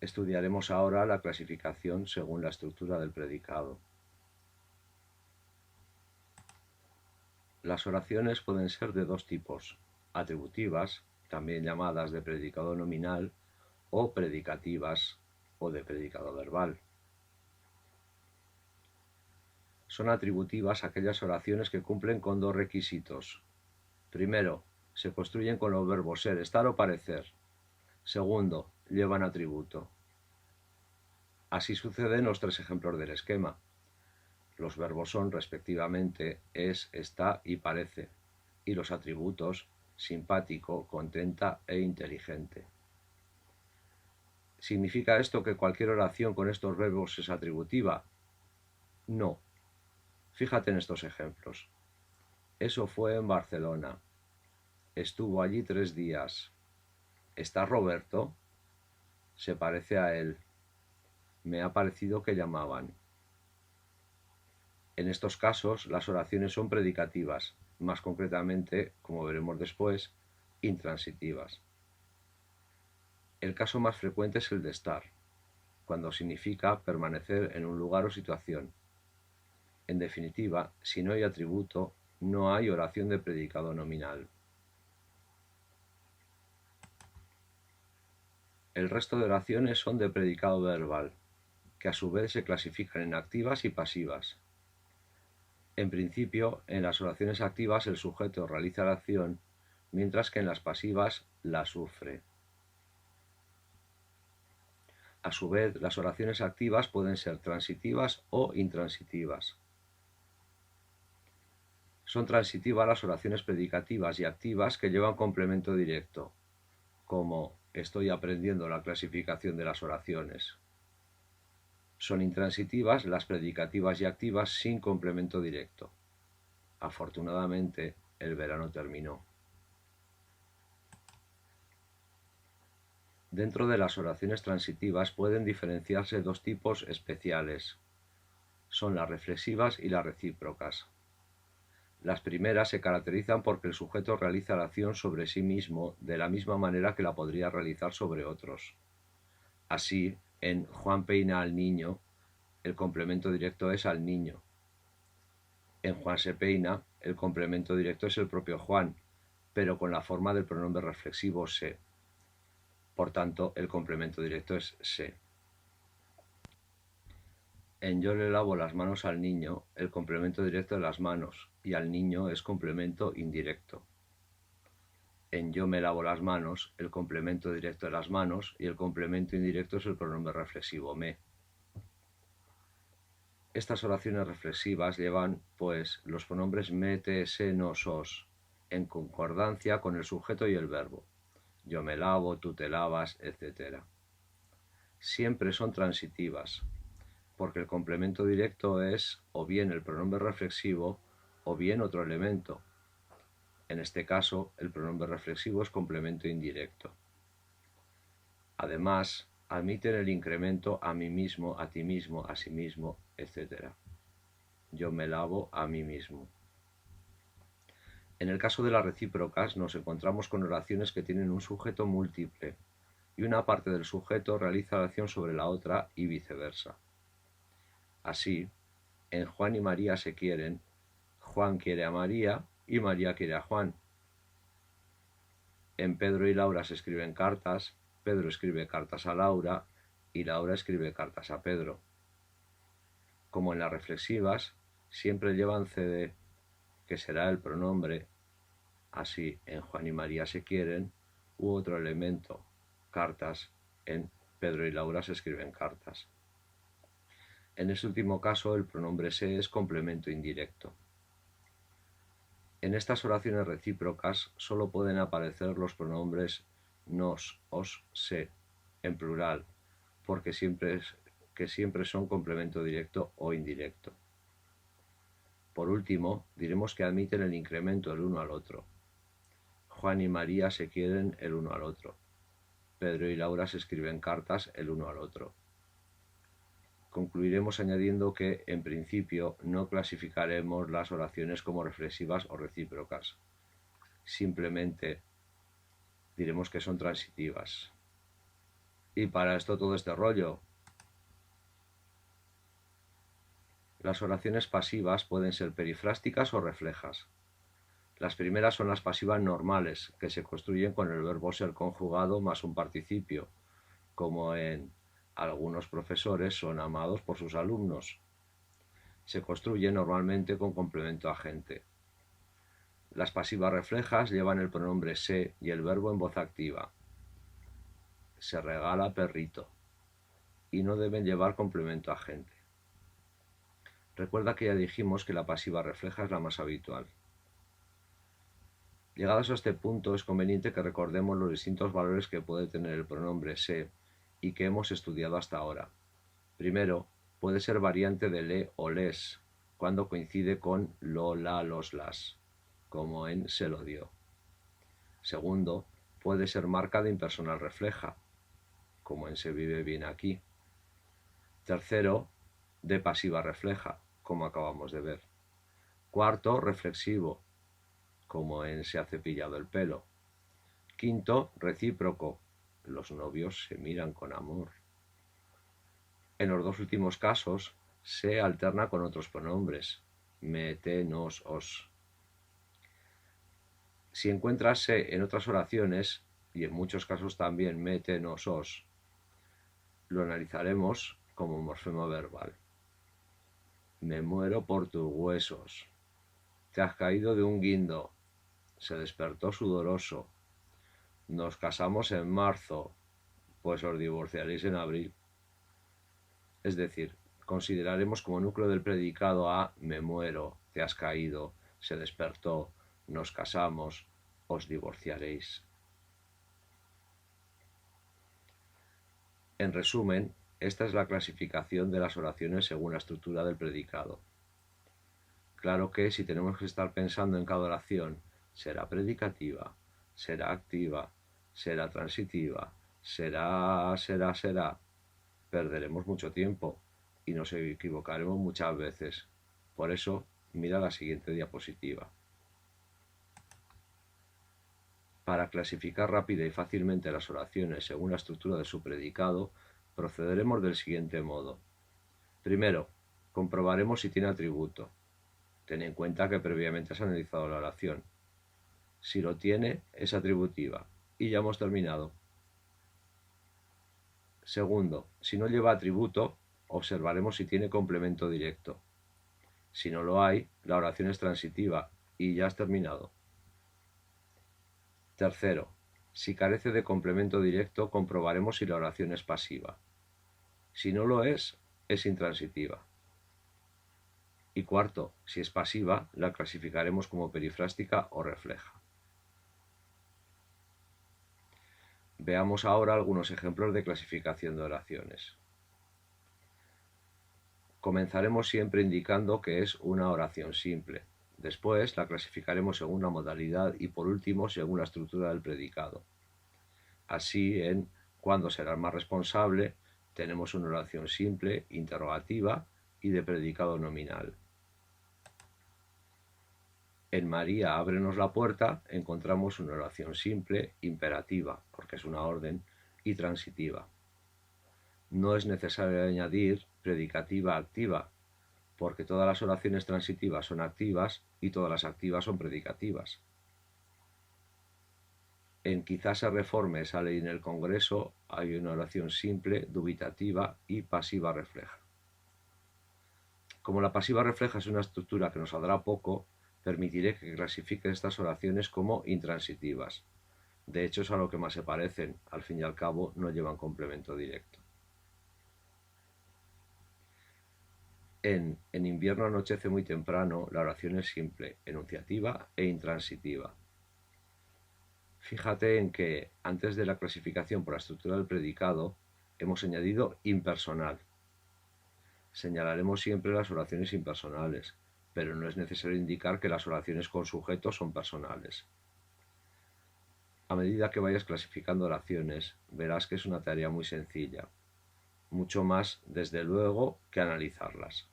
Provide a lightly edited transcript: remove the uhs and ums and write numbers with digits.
Estudiaremos ahora la clasificación según la estructura del predicado. Las oraciones pueden ser de dos tipos: atributivas, también llamadas de predicado nominal, o predicativas o de predicado verbal. Son atributivas aquellas oraciones que cumplen con dos requisitos. Primero, se construyen con los verbos ser, estar o parecer. Segundo, llevan atributo. Así sucede en los tres ejemplos del esquema. Los verbos son, respectivamente, es, está y parece, y los atributos, simpático, contenta e inteligente. ¿Significa esto que cualquier oración con estos verbos es atributiva? No. Fíjate en estos ejemplos. Eso fue en Barcelona. Estuvo allí 3 días. ¿Está Roberto? Se parece a él. Me ha parecido que llamaban. En estos casos, las oraciones son predicativas, más concretamente, como veremos después, intransitivas. El caso más frecuente es el de estar, cuando significa permanecer en un lugar o situación. En definitiva, si no hay atributo, no hay oración de predicado nominal. El resto de oraciones son de predicado verbal, que a su vez se clasifican en activas y pasivas. En principio, en las oraciones activas el sujeto realiza la acción, mientras que en las pasivas la sufre. A su vez, las oraciones activas pueden ser transitivas o intransitivas. Son transitivas las oraciones predicativas y activas que llevan complemento directo, como estoy aprendiendo la clasificación de las oraciones. Son intransitivas las predicativas y activas sin complemento directo. Afortunadamente, el verano terminó. Dentro de las oraciones transitivas pueden diferenciarse dos tipos especiales. Son las reflexivas y las recíprocas. Las primeras se caracterizan porque el sujeto realiza la acción sobre sí mismo de la misma manera que la podría realizar sobre otros. Así, en Juan peina al niño, el complemento directo es al niño. En Juan se peina, el complemento directo es el propio Juan, pero con la forma del pronombre reflexivo se. Por tanto, el complemento directo es se. En yo le lavo las manos al niño, el complemento directo de las manos, y al niño es complemento indirecto. En yo me lavo las manos, el complemento directo de las manos, y el complemento indirecto es el pronombre reflexivo me. Estas oraciones reflexivas llevan, pues, los pronombres me, te, se, nos, sos, en concordancia con el sujeto y el verbo. Yo me lavo, tú te lavas, etc. Siempre son transitivas, porque el complemento directo es o bien el pronombre reflexivo o bien otro elemento. En este caso, el pronombre reflexivo es complemento indirecto. Además, admiten el incremento a mí mismo, a ti mismo, a sí mismo, etc. Yo me lavo a mí mismo. En el caso de las recíprocas nos encontramos con oraciones que tienen un sujeto múltiple y una parte del sujeto realiza la acción sobre la otra y viceversa. Así, en Juan y María se quieren, Juan quiere a María y María quiere a Juan. En Pedro y Laura se escriben cartas, Pedro escribe cartas a Laura y Laura escribe cartas a Pedro. Como en las reflexivas, siempre llevan cd, que será el pronombre. Así, en Juan y María se quieren, u otro elemento, cartas, en Pedro y Laura se escriben cartas. En este último caso, el pronombre se es complemento indirecto. En estas oraciones recíprocas solo pueden aparecer los pronombres nos, os, se, en plural, porque siempre son complemento directo o indirecto. Por último, diremos que admiten el incremento el uno al otro. Juan y María se quieren el uno al otro. Pedro y Laura se escriben cartas el uno al otro. Concluiremos añadiendo que, en principio, no clasificaremos las oraciones como reflexivas o recíprocas. Simplemente diremos que son transitivas. Y para esto todo este rollo. Las oraciones pasivas pueden ser perifrásticas o reflejas. Las primeras son las pasivas normales, que se construyen con el verbo ser conjugado más un participio, como en algunos profesores son amados por sus alumnos. Se construye normalmente con complemento agente. Las pasivas reflejas llevan el pronombre se y el verbo en voz activa. Se regala perrito. Y no deben llevar complemento agente. Recuerda que ya dijimos que la pasiva refleja es la más habitual. Llegados a este punto, es conveniente que recordemos los distintos valores que puede tener el pronombre se y que hemos estudiado hasta ahora. Primero, puede ser variante de le o les, cuando coincide con lo, la, los, las, como en se lo dio. Segundo, puede ser marca de impersonal refleja, como en se vive bien aquí. Tercero, de pasiva refleja, como acabamos de ver. Cuarto, reflexivo, como en se ha cepillado el pelo. Quinto, recíproco, los novios se miran con amor. En los dos últimos casos, se alterna con otros pronombres, me, te, nos, os. Si encuentras se en otras oraciones, y en muchos casos también me, te, nos, os, lo analizaremos como morfema verbal. Me muero por tus huesos. Te has caído de un guindo. Se despertó sudoroso. Nos casamos en marzo, pues os divorciaréis en abril. Es decir, consideraremos como núcleo del predicado a me muero, te has caído, se despertó, nos casamos, os divorciaréis. En resumen, esta es la clasificación de las oraciones según la estructura del predicado. Claro que si tenemos que estar pensando en cada oración, será predicativa, será activa, será transitiva, será, perderemos mucho tiempo y nos equivocaremos muchas veces. Por eso, mira la siguiente diapositiva. Para clasificar rápida y fácilmente las oraciones según la estructura de su predicado, procederemos del siguiente modo. Primero, comprobaremos si tiene atributo. Ten en cuenta que previamente has analizado la oración. Si lo tiene, es atributiva. Y ya hemos terminado. Segundo, si no lleva atributo, observaremos si tiene complemento directo. Si no lo hay, la oración es transitiva y ya has terminado. Tercero, si carece de complemento directo, comprobaremos si la oración es pasiva. Si no lo es intransitiva. Y cuarto, si es pasiva, la clasificaremos como perifrástica o refleja. Veamos ahora algunos ejemplos de clasificación de oraciones. Comenzaremos siempre indicando que es una oración simple. Después la clasificaremos según la modalidad y por último según la estructura del predicado. Así, en cuándo serás más responsable, tenemos una oración simple, interrogativa y de predicado nominal. En María, ábrenos la puerta, encontramos una oración simple, imperativa, porque es una orden, y transitiva. No es necesario añadir predicativa activa, porque todas las oraciones transitivas son activas y todas las activas son predicativas. En quizás se reforme esa ley en el Congreso hay una oración simple, dubitativa y pasiva refleja. Como la pasiva refleja es una estructura que nos saldrá poco, permitiré que clasifique estas oraciones como intransitivas. De hecho, es a lo que más se parecen, al fin y al cabo no llevan complemento directo. En invierno anochece muy temprano, la oración es simple, enunciativa e intransitiva. Fíjate en que, antes de la clasificación por la estructura del predicado, hemos añadido impersonal. Señalaremos siempre las oraciones impersonales, pero no es necesario indicar que las oraciones con sujeto son personales. A medida que vayas clasificando oraciones, verás que es una tarea muy sencilla, mucho más, desde luego, que analizarlas.